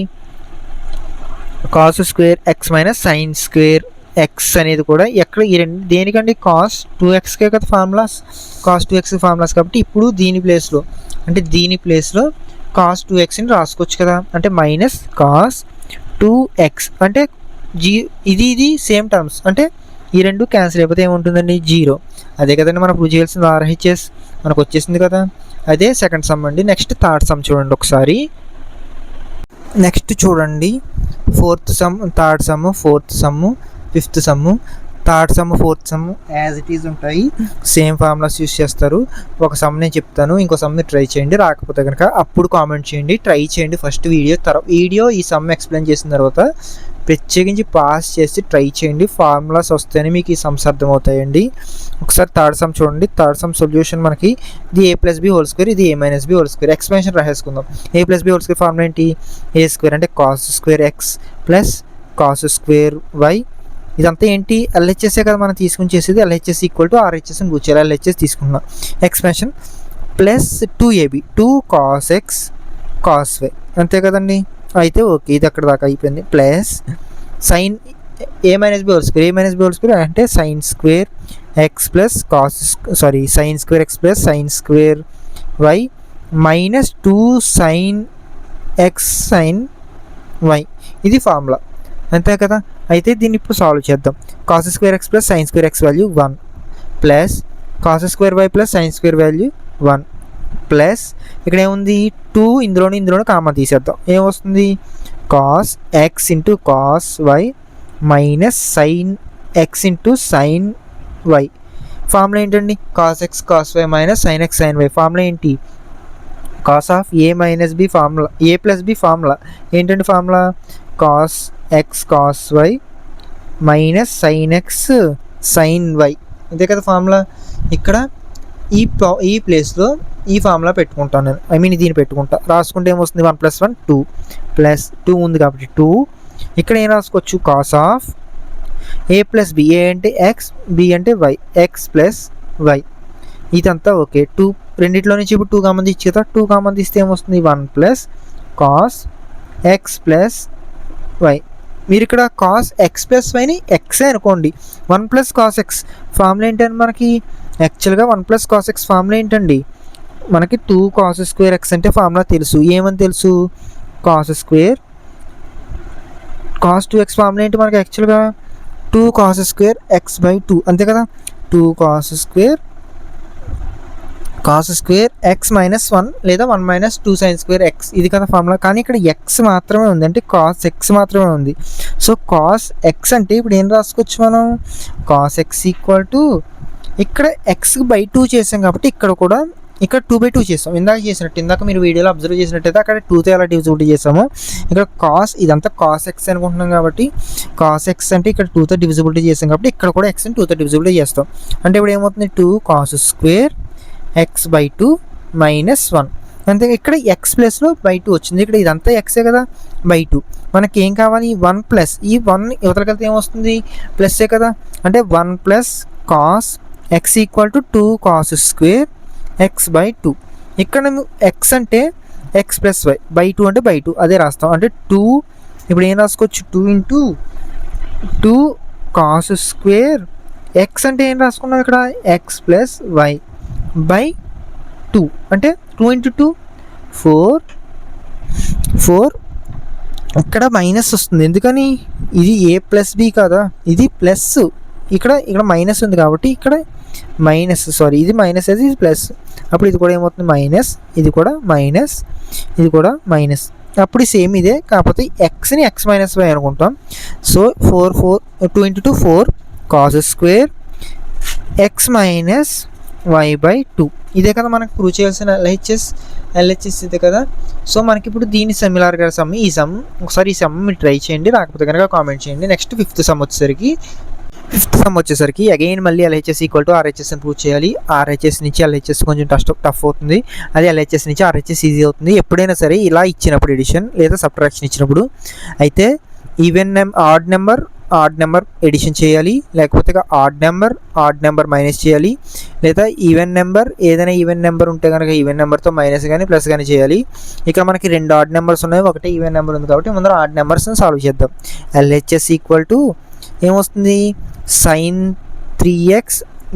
cos square x minus sign square X అనేది కూడా ఎక్కడ ఈ రెండు దేనికండి, cos 2xకే కదా ఫార్ములాస్, cos 2x ఫార్ములాస్ కాబట్టి ఇప్పుడు దీని ప్లేస్లో cos 2xని రాసుకోవచ్చు కదా, అంటే మైనస్ cos 2x అంటే ఇది సేమ్ టర్మ్స్, అంటే ఈ రెండు క్యాన్సిల్ అయిపోతే ఏముంటుందండి, 0. అదే కదండి మనం ప్రూవ్ చేయాల్సింది, ఆర్హెచ్ఎస్ మనకు వచ్చేసింది కదా. అదే సెకండ్ సమ్ అండి. నెక్స్ట్ థర్డ్ సమ్ చూడండి ఒకసారి. నెక్స్ట్ చూడండి third some, fourth sum, fifth sum. Third sum, fourth sum as it is ఉంటాయి, సేమ్ ఫార్ములాస్ యూస్ చేస్తారు. ఒక సమ్ నేను చెప్తాను, ఇంకో సమ్ మీరు ట్రై చేయండి, రాకపోతే కనుక అప్పుడు కామెంట్ చేయండి. ట్రై చేయండి ఫస్ట్ వీడియో ఈ సమ్ ఎక్స్ప్లెయిన్ చేసిన తర్వాత ప్రత్యేకించి పాస్ చేసి ట్రై చేయండి, ఫార్ములాస్ వస్తేనే మీకు ఈ సమ్స్ అర్థమవుతాయండి. ఒకసారి థర్డ్ సమ్ చూడండి. థర్డ్ సమ్ సొల్యూషన్ మనకి ఇది a plus b whole square, ఇది a minus b whole square. Expansion రాసేసుకుందాం. a plus b whole square formula ఏంటి, a స్క్వేర్ అంటే cos square x plus cos square y. ఇదంతా ఏంటి, ఎల్హెచ్ఎస్ఏ కదా మనం తీసుకుని చేసేది, ఎల్హెచ్ఎస్ ఈక్వల్ టు ఆర్హెచ్ఎస్ అని కూర్చోాలి. ఎల్హెచ్ఎస్ తీసుకున్నాం. Expansion plus 2ab 2 cos x cos y, అంతే కదండి. అయితే ఓకే ఇది అక్కడ దాకా అయిపోయింది. Plus sine a minus b whole square అంటే sine square x plus sine square x plus sine square y minus 2 sine x sine y, ఇది formula అంతే కదా. అయితే దీన్ని ఇప్పుడు సాల్వ్ చేద్దాం. Cos square x plus sine square x value 1 plus cos square y plus sine square value 1 plus ఇక్కడ ఏముంది 2, ఇందులోనే కామన్ తీసేద్దాం. ఏమొస్తుంది, cos x into cos y minus sine x into sine y. Formula ఏంటండి, cos x cos y minus sine x sine y. Formula ఏంటి, cos of A minus B formula, A plus B formula ఏంటండి, formula cos x cos y minus sine x sine y. అంతే కదా formula. ఇక్కడ ఈ ప్లేస్లో ఈ formula పెట్టుకుంటాను నేను, ఐ మీన్ దీన్ని పెట్టుకుంటా. రాసుకుంటే ఏమొస్తుంది 1 + 1 2 ప్లస్ 2 ఉంది కాబట్టి 2. ఇక్కడ ఏం రాసుకోవచ్చు cos of A plus B, A అంటే ఎక్స్, బి అంటే వై, ఎక్స్ ప్లస్ వై. ఇదంతా ఓకే. 2 రెండిట్లో నుంచి ఇప్పుడు 2 కామన్ తీసి కదా, 2 కామన్ తీస్తే ఏమొస్తుంది 1 plus cos x plus y. మీరు ఇక్కడ కాస్ ఎక్స్ ప్లస్ వైని ఎక్సే అనుకోండి. 1 ప్లస్ కాస్ ఎక్స్ ఫార్ములా ఏంటంటే మనకి యాక్చువల్గా 1 ప్లస్ కాస్ ఎక్స్ ఫార్ములా ఏంటండి, మనకి 2 కాస్ స్క్వేర్ ఎక్స్ అంటే ఫార్ములా తెలుసు. ఏమని తెలుసు, cos square cos 2x formula ఏంటి మనకి యాక్చువల్గా 2 కాస్ స్క్వేర్ ఎక్స్ బై 2 అంతే కదా. 2 కాస్ స్క్వేర్ ఎక్స్ మైనస్ 1 లేదా 1 మైనస్ 2 సైన్ స్క్వేర్ ఎక్స్, ఇది కదా ఫార్ములా. కానీ ఇక్కడ ఎక్స్ మాత్రమే ఉంది, అంటే కాస్ ఎక్స్ మాత్రమే ఉంది. సో కాస్ ఎక్స్ అంటే ఇప్పుడు ఏం రాసుకోవచ్చు మనం, కాస్ ఎక్స్ ఈక్వల్ టు ఇక్కడ ఎక్స్కి బై 2 చేసాం కాబట్టి ఇక్కడ 2/2 చేసాం. ఇందాక మీరు వీడియోలో అబ్జర్వ్ చేసినట్టయితే అక్కడ 2తో ఎలా డివిజిబిలిటీ చేసామో ఇక్కడ ఇదంతా కాస్ ఎక్స్ అనుకుంటున్నాం కాబట్టి కాస్ ఎక్స్ అంటే ఇక్కడ 2తో డివిజిబిలిటీ చేసాం కాబట్టి ఇక్కడ కూడా ఎక్స్ని 2తో డివిజిబిలిటీ చేస్తాం. అంటే ఇప్పుడు ఏమవుతుంది 2 cos square X by 2 minus 1. అంతే, ఇక్కడ ఎక్స్ ప్లస్లో బై 2 వచ్చింది. ఇక్కడ ఇదంతా ఎక్సే కదా, బై 2. మనకి ఏం కావాలి 1 ప్లస్ ఈ 1 యువతలకెళ్తే ఏమొస్తుంది ప్లస్సే కదా, అంటే 1 plus cos x equal to 2 cos square X by 2. ఇక్కడ ఎక్స్ అంటే ఎక్స్ ప్లస్ వై, బై 2 అంటే బై 2 అదే రాస్తాం. అంటే 2 ఇప్పుడు ఏం రాసుకోవచ్చు 2 ఇంటూ 2 కాస్ స్క్వేర్ ఎక్స్ అంటే ఏం రాసుకున్నాం ఇక్కడ ఎక్స్ ప్లస్ వై బై 2. అంటే 2 ఇంటూ 2 4 ఇక్కడ మైనస్ వస్తుంది. ఎందుకని ఇది ఏ ప్లస్ బి కదా, ఇది ప్లస్, ఇక్కడ మైనస్ ఉంది కాబట్టి ఇక్కడ మైనస్, సారీ ఇది మైనస్, అది ప్లస్. అప్పుడు ఇది కూడా ఏమవుతుంది మైనస్, ఇది కూడా మైనస్, ఇది కూడా మైనస్. అప్పుడు సేమ్ ఇదే, కాకపోతే ఎక్స్ని ఎక్స్ మైనస్ వై అనుకుంటాం. So 2 into 2 4 cos square x minus y by 2. ఇదే కదా మనకు ప్రూవ్ చేయాల్సిన ఎల్హెచ్ఎస్ ఇదే కదా. సో మనకి ఇప్పుడు దీని సిమిలర్గా ఈ సమ్ మీరు ట్రై చేయండి, రాకపోతే కనుక కామెంట్ చేయండి. నెక్స్ట్ ఫిఫ్త్ సమ్ వచ్చేసరికి అగైన్ మళ్ళీ ఎల్హెచ్ఎస్ ఈక్వల్ టు ఆర్హెచ్ఎస్ అని ప్రూవ్ చేయాలి. ఆర్హెచ్ఎస్ నుంచి ఎల్హెచ్ఎస్ కొంచెం టఫ్ అవుతుంది, అదే ఎల్హెచ్ఎస్ నుంచి ఆర్హెచ్ఎస్ ఈజీ అవుతుంది. ఎప్పుడైనా సరే ఇలా ఇచ్చినప్పుడు ఎడిషన్ లేదా సబ్ట్రాక్షన్ ఇచ్చినప్పుడు అయితే ఆడ్ నెంబర్ ఎడిషన్ చేయాలి, లేకపోతే ఆడ్ నెంబర్ మైనస్ చేయాలి, లేదా ఏదైనా ఈవెన్ నెంబర్ ఉంటే కనుక ఈవెన్ నెంబర్తో మైనస్ కానీ ప్లస్ కానీ చేయాలి. ఇక్కడ మనకి 2 ఆడ్ నెంబర్స్ ఉన్నాయి, ఒకటే ఈవెన్ నెంబర్ ఉంది కాబట్టి ముందర ఆడ్ నెంబర్స్ని సాల్వ్ చేద్దాం. ఎల్హెచ్ఎస్ ఈక్వల్ టు ఏమొస్తుంది sin 3x,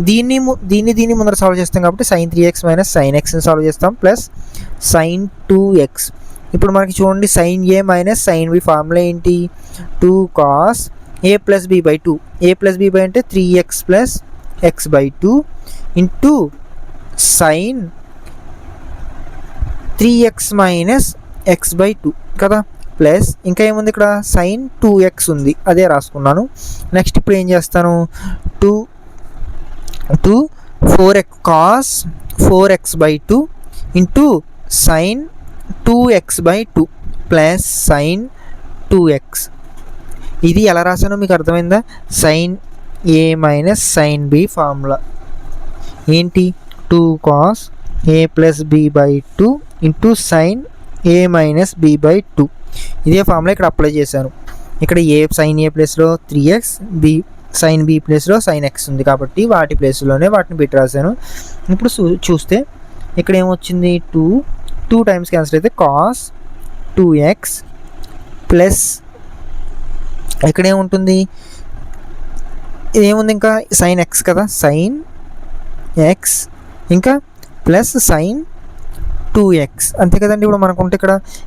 దీన్ని ముందర సాల్వ్ చేస్తాం కాబట్టి sin 3x మైనస్ sin xని సాల్వ్ చేస్తాం ప్లస్ sin 2x. ఇప్పుడు మనకి చూడండి sin a minus sin b formula ఏంటి 2 cos a plus b by 2. a plus b by అంటే 3x plus x by 2 into sin 3x minus x by 2 కదా, plus ఇంకా ఏముంది ఇక్కడ sin 2x ఉంది, అదే రాసుకున్నాను. నెక్స్ట్ ఇప్పుడు ఏం చేస్తాను 2 4x cos 4x by 2 into sin 2x by 2 plus sin 2x. ఇది ఎలా రాసానో మీకు అర్థమైందా, sin a minus sin b formula ఏంటి 2 cos a plus b by 2 into sin a minus b by 2. ఇదే ఫార్ములా ఇక్కడ అప్లై చేశాను. ఇక్కడ sin a ప్లేస్లో 3x, sin b ప్లేస్లో sin x ఉంది కాబట్టి వాటి ప్లేస్లోనే వాటిని పెట్టి రాశాను. ఇప్పుడు చూస్తే ఇక్కడ ఏమొచ్చింది 2 టైమ్స్ క్యాన్సిల్ అయితే cos 2x ప్లస్ ఇక్కడ ఏముంటుంది, ఏముంది ఇంకా sin x కదా, sin x ఇంకా ప్లస్ sin 2x అంతే కదండి. ఇప్పుడు మనకుంటే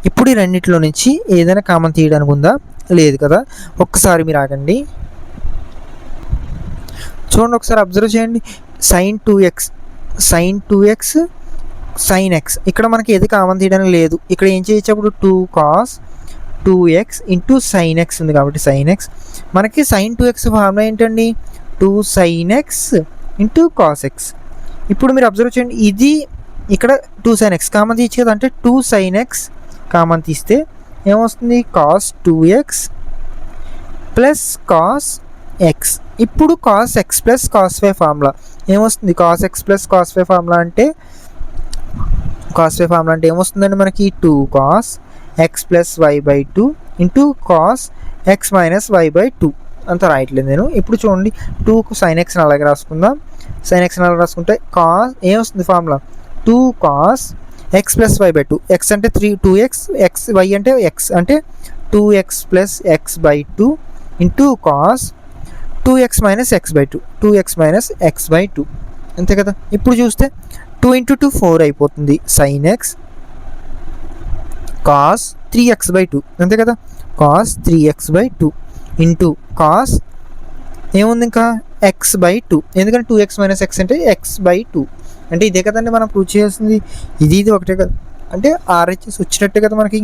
ఇప్పుడు ఈ రెండింటిలో నుంచి ఏదైనా కామన్ తీయడానికి ఉందా, లేదు కదా. ఒక్కసారి మీరు ఆగండి, చూడండి, ఒకసారి అబ్జర్వ్ చేయండి. sin 2x sin x ఇక్కడ మనకి ఏది కామన్ తీయడానికి లేదు. ఇక్కడ ఏం చేయొచ్చు అప్పుడు 2 cos 2x into sin x ఉంది కాబట్టి sin x. మనకి sin 2x ఫార్ములా ఏంటండి 2 sin x into cos x. ఇప్పుడు మీరు అబ్జర్వ్ చేయండి, ఇది ఇక్కడ 2 sin x కామన్ తీయచ్చు కదా, అంటే 2 sin x కామన్ తీస్తే ఏమొస్తుంది cos 2x plus cos x. ఇప్పుడు cos x plus cos y formula ఏమొస్తుంది? Cos x plus cos y formula అంటే ఏమొస్తుందండి మనకి? 2 cos x plus y by 2 into cos x minus y by 2. అంత రాయట్లేదు నేను. ఇప్పుడు చూడండి, 2కు సైన్ ఎక్స్ని అలాగే రాసుకుందాం. సైన్ ఎక్స్ని అలాగే రాసుకుంటే కాస్ ఏమొస్తుంది formula? 2 cos x plus y by 2. X అంటే 2x, ఎక్స్ వై అంటే ఎక్స్ అంటే 2x plus x by 2 into cos 2x minus x by 2, 2x minus x by 2. అంతే కదా. ఇప్పుడు చూస్తే 2 ఇంటూ 2 4 అయిపోతుంది. Sign X cos 3x by 2. అంతే కదా. Cos 3x by 2 into cos ఏముంది ఇంకా ఎక్స్ బై 2. ఎందుకంటే 2x మైనస్ ఎక్స్ అంటే ఎక్స్ బై 2. అంటే ఇదే కదండి మనం ప్రూవ్ చేయాల్సింది. ఇది ఒకటే కదా, అంటే RHS వచ్చినట్టే కదా మనకి.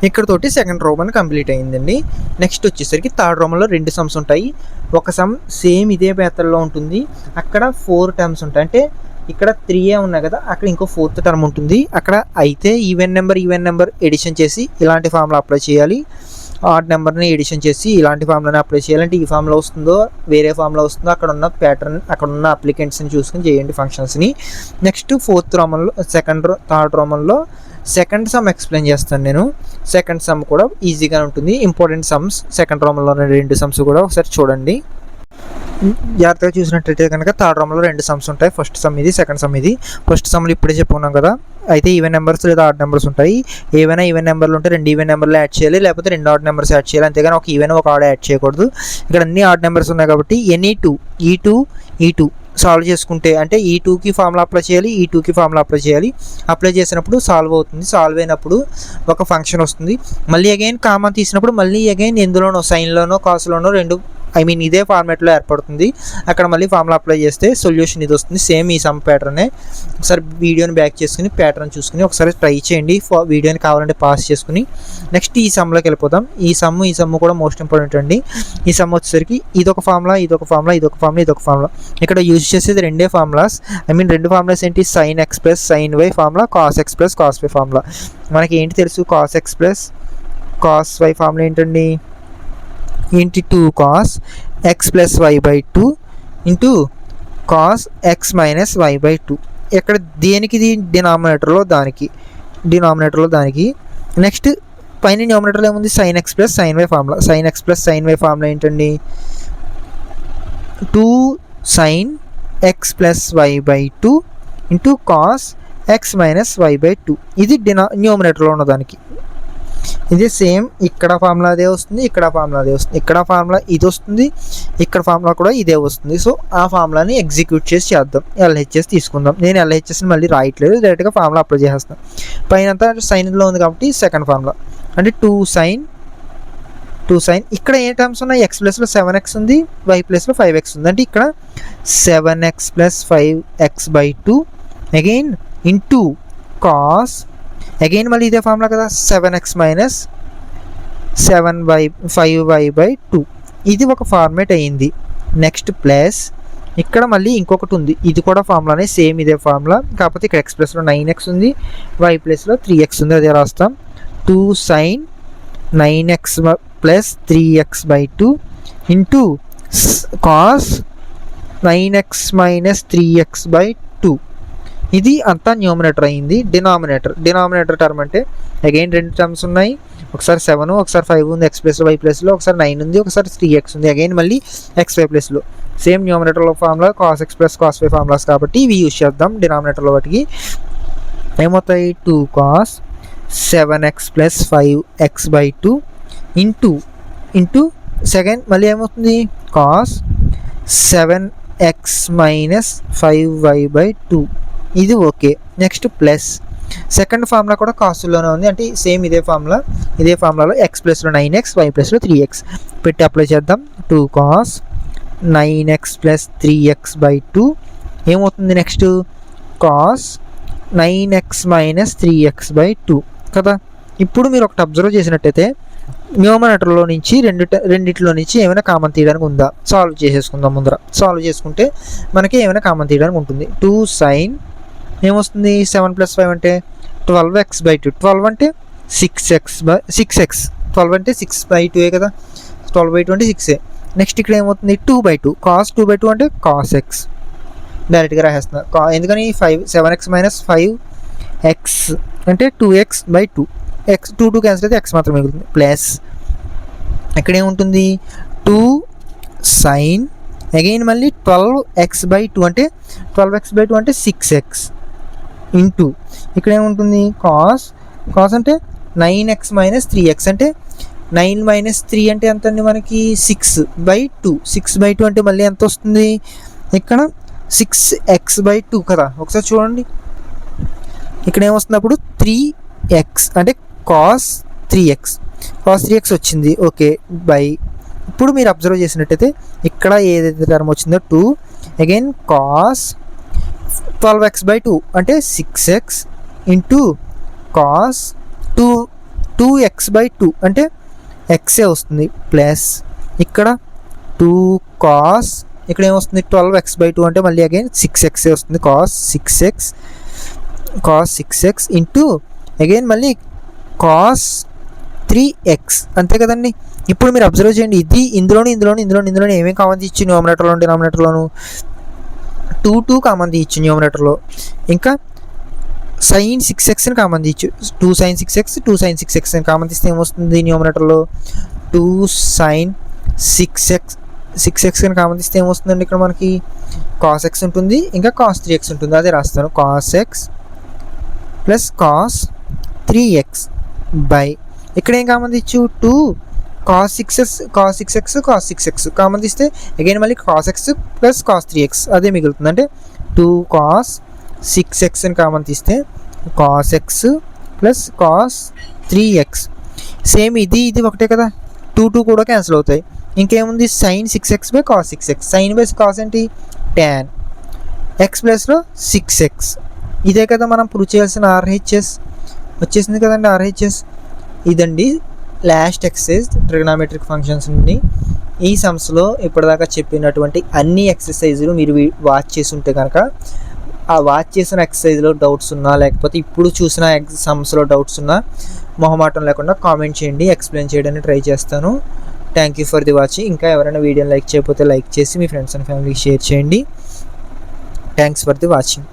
ఇక్కడతోటి సెకండ్ రోమన్ కంప్లీట్ అయ్యిందండి. నెక్స్ట్ వచ్చేసరికి థర్డ్ రోమన్లో 2 సమ్స్ ఉంటాయి. ఒక సమ్ సేమ్ ఇదే మెథడ్లో ఉంటుంది. అక్కడ 4 టర్మ్స్ ఉంటాయి. అంటే ఇక్కడ 3 ఉన్నాయి కదా, అక్కడ ఇంకో 4th టర్మ్ ఉంటుంది. అక్కడ అయితే ఈవెన్ నెంబర్ ఎడిషన్ చేసి ఇలాంటి ఫార్ములా అప్లై చేయాలి. ఆడ్ నెంబర్ని ఎడిషన్ చేసి ఇలాంటి ఫార్ములాని అప్లై చేయాలంటే ఈ ఫార్ములా వస్తుందో వేరే ఫార్ములా వస్తుందో అక్కడ ఉన్న ప్యాటర్న్, అక్కడ ఉన్న అప్లికెంట్స్ని చూసుకుని చేయండి ఫంక్షన్స్ని. నెక్స్ట్ 4th రోమన్లో థర్డ్ రోమన్లో సెకండ్ సమ్ ఎక్స్ప్లెయిన్ చేస్తాను నేను. సెకండ్ సమ్ కూడా ఈజీగా ఉంటుంది. ఇంపార్టెంట్ సమ్స్ సెకండ్ రోమన్లోనే 2 సమ్స్ కూడా ఒకసారి చూడండి. జాగ్రత్తగా చూసినట్టయితే కనుక థర్డ్ రోమన్లో 2 సమ్స్ ఉంటాయి. ఫస్ట్ సమ్ ఇది, సెకండ్ సమ్ ఇది. ఫస్ట్ సమ్లో ఇప్పుడే చెప్పుకున్నాం కదా. అయితే ఈవెన్ నెంబర్స్ లేదా ఆడ్ నెంబర్స్ ఉంటాయి. ఏవైనా ఈవెన్ నెంబర్లు ఉంటే 2 ఈవెన్ నెంబర్లు యాడ్ చేయాలి, లేకపోతే 2 ఆడ్ నెంబర్స్ యాడ్ చేయాలి. అంతేగాని ఒక ఈవెన్ ఒక ఆడ్ యాడ్ చేయకూడదు. ఇక్కడ అన్ని ఆడ్ నెంబర్స్ ఉన్నాయి కాబట్టి ఈ2 సాల్వ్ చేసుకుంటే, అంటే ఈ2కి ఫార్ములా అప్లై చేయాలి, ఈ2కి ఫార్ములా అప్లై చేయాలి. అప్లై చేసినప్పుడు సాల్వ్ అవుతుంది. సాల్వ్ అయినప్పుడు ఒక ఫంక్షన్ వస్తుంది. మళ్ళీ అగైన్ కామన్ తీసినప్పుడు మళ్ళీ అగైన్ ఎందులోనో సైన్లోనో కాస్లోనో 2 ఇదే ఫార్మాట్లో ఏర్పడుతుంది. అక్కడ మళ్ళీ ఫార్ములా అప్లై చేస్తే సొల్యూషన్ ఇది వస్తుంది. సేమ్ ఈ సమ్ ప్యాటర్నే. ఒకసారి వీడియోని బ్యాక్ చేసుకుని ప్యాటర్న్ చూసుకుని ఒకసారి ట్రై చేయండి. వీడియోని కావాలంటే పాస్ చేసుకుని నెక్స్ట్ ఈ సమ్లోకి వెళ్ళిపోతాం. ఈ సమ్ కూడా మోస్ట్ ఇంపార్టెంట్ అండి. ఈ సమ్ వచ్చేసరికి ఇదొక ఫార్ములా. ఇక్కడ యూజ్ చేసేది 2 ఫార్ములాస్. 2 ఫార్ములాస్ ఏంటి? Sine x plus sine y formula, cos x plus cos y formula. మనకి ఏంటి తెలుసు? Cos x plus cos y formula ఏంటండి? 2 cos x plus y by 2 into cos x minus y by 2. ఇక్కడ దేనికి? డినామినేటర్లో దానికి. Next పైన డినామినేటర్లో ఏముంది? Sine x plus sine y formula. Sine y formula ఏంటండి? 2 sine x plus y by 2 into cos x minus y by 2. ఇది న్యూమినేటర్లో ఉన్న దానికి. ఇది సేమ్ ఇక్కడ ఫార్ములా అదే వస్తుంది, ఇక్కడ ఫార్ములా ఇది వస్తుంది, ఇక్కడ ఫార్ములా కూడా ఇదే వస్తుంది. సో ఆ ఫార్ములాని ఎగ్జిక్యూట్ చేసి చేద్దాం. LHS తీసుకుందాం. నేను LHSని మళ్ళీ రాయట్లేదు, డైరెక్ట్గా ఫార్ములా అప్లై చేస్తాను. పైన అంతా సైన్లో ఉంది కాబట్టి సెకండ్ ఫార్ములా అంటే 2 సైన్ ఇక్కడ ఏ టర్మ్స్ ఉన్నాయి? ఎక్స్ ప్లస్లో 7x ఉంది, వై ప్లస్లో 5x ఉంది. అంటే ఇక్కడ 7x plus 5x by 2 again into cos again మళ్ళీ ఇదే ఫార్ములా కదా, 7x మైనస్ 5y బై 2. ఇది ఒక ఫార్మేట్ అయ్యింది. నెక్స్ట్ ప్లస్ ఇక్కడ మళ్ళీ ఇంకొకటి ఉంది. ఇది కూడా ఫార్ములానే, సేమ్ ఇదే ఫార్ములా. కాకపోతే ఇక్కడ ఎక్స్ ప్లస్లో 9x ఉంది, వై ప్లస్లో 3x ఉంది. అదే రాస్తాం. 2 sine 9x plus 3x by 2 into cos 9x minus 3x by 2. ఇది అంతా న్యూమినేటర్ అయింది. డినామినేటర్ టర్మ్ అంటే అగైన్ 2 టర్మ్స్ ఉన్నాయి. ఒకసారి 7, ఒకసారి 5 ఉంది ఎక్స్ ప్లస్లో, వై ప్లస్లో, ఒకసారి 9 ఉంది, ఒకసారి 3x ఉంది. అగైన్ మళ్ళీ ఎక్స్ వై ప్లస్లో సేమ్ న్యూమినేటర్లో formula cos x plus cos y formulas కాబట్టి ఇవి యూజ్ చేద్దాం. డినామినేటర్లో వాటికి ఏమవుతాయి? 2 cos 7x plus 5x by 2 into second మళ్ళీ ఏమవుతుంది? Cos 7x minus 5y by 2. ఇది okay. Next plus second formula కూడా కాస్ట్లోనే ఉంది. అంటే సేమ్ ఇదే ఫార్ములాలో ఎక్స్ ప్లస్లో 9x, వై ప్లస్లో 3x పెట్టి అప్లై చేద్దాం. 2 cos 9x plus 3x by 2 ఏమవుతుంది? Next cos 9x minus 3x by 2 కదా. ఇప్పుడు మీరు ఒకటి అబ్జర్వ్ చేసినట్టయితే న్యూమినేటర్లో నుంచి రెండిట్లో నుంచి ఏమైనా కామన్ తీయడానికి ఉందా? సాల్వ్ చేసేసుకుందాం. ముందర సాల్వ్ చేసుకుంటే మనకి ఏమైనా కామన్ తీయడానికి ఉంటుంది. 2 సైన్ ఏమొస్తుంది? 7 ప్లస్ 5 అంటే 12x బై 2. 12 అంటే 6x 12 అంటే 6 బై 2 కదా. 12/2 అంటే 6. నెక్స్ట్ ఇక్కడ ఏమవుతుంది 2/2, cos 2/2 అంటే cos x. డైరెక్ట్గా రాసేస్తున్నా. ఎందుకని 7x - 5x అంటే 2x/2. x 2 క్యాన్సిల్ అయితే x మాత్రం మిగులుతుంది. ప్లస్ ఇక్కడ ఏముంటుంది 2 sin అగైన్ మళ్ళీ 12x/2 అంటే 12x/2 అంటే 6x ఇంటూ ఇక్కడ ఏముంటుంది కాస్ అంటే 9x - 3x అంటే 9 - 3 అంటే ఎంత అండి మనకి 6/2. 6/2 అంటే మళ్ళీ ఎంత వస్తుంది ఇక్కడ 6x/2 కదా. ఒకసారి చూడండి ఇక్కడ ఏమొస్తుంది అప్పుడు 3x అంటే cos 3x వచ్చింది. ఓకే బై ఇప్పుడు మీరు అబ్జర్వ్ చేసినట్టయితే ఇక్కడ ఏదైతే టర్మ్ వచ్చిందో 2 అగైన్ cos 12x/2 అంటే 6x ఇంటూ cos 2x/2 అంటే xే వస్తుంది. ప్లస్ ఇక్కడ 2 cos ఇక్కడ ఏమొస్తుంది 12x/2 అంటే మళ్ళీ అగైన్ 6x వస్తుంది. cos 6x ఇంటూ అగైన్ మళ్ళీ cos 3x అంతే కదండి. ఇప్పుడు మీరు అబ్జర్వ్ చేయండి ఇది ఇందులోని ఏమేమి కామన్ తీయచ్చు న్యూమరేటర్లో డినామినేటర్లోను 2 కామన్ తీయచ్చు న్యూమరేటర్లో. ఇంకా sin 6xని కామన్ తీయచ్చు 2 sin 6x అని కామన్ తీస్తే ఏమొస్తుంది న్యూమరేటర్లో 2 sin 6x అని కామన్ తీస్తే ఏమొస్తుందండి ఇక్కడ మనకి cos x ఉంటుంది ఇంకా cos 3x ఉంటుంది. అదే రాస్తాను cos x plus cos 3x by ఇక్కడ ఏం కామన్ తీయచ్చు 2 cos 6x కామన్ తీస్తే అగైన్ మళ్ళీ cos x plus cos 3x అదే మిగులుతుంది. అంటే 2 cos 6x అని కామన్ తీస్తే cos x plus cos 3x same ఇది ఒకటే కదా 2 కూడా క్యాన్సిల్ అవుతాయి. ఇంకేముంది sin 6x/cos 6x sin by cos ఏంటి tan x ప్లస్లో 6x ఇదే కదా మనం ప్రూవ్ చేయాల్సిన RHS వచ్చేసింది కదండి. RHS ఇదండి లాస్ట్ ఎక్సర్సైజ్ ట్రిగనామెట్రిక్ ఫంక్షన్స్ నుండి. ఈ సమ్స్లో ఇప్పటిదాకా చెప్పినటువంటి అన్ని ఎక్సర్సైజులు మీరు వాచ్ చేసి ఉంటే కనుక ఆ వాచ్ చేసిన ఎక్సర్సైజ్లో డౌట్స్ ఉన్నా లేకపోతే ఇప్పుడు చూసిన సమ్స్లో డౌట్స్ ఉన్నా మొహమాటం లేకుండా కామెంట్ చేయండి, ఎక్స్ప్లెయిన్ చేయడానికి ట్రై చేస్తాను. Thank you for the watching. ఇంకా ఎవరైనా వీడియోని లైక్ చేయకపోతే లైక్ చేసి మీ ఫ్రెండ్స్ అండ్ ఫ్యామిలీకి షేర్ చేయండి. Thanks for the watching.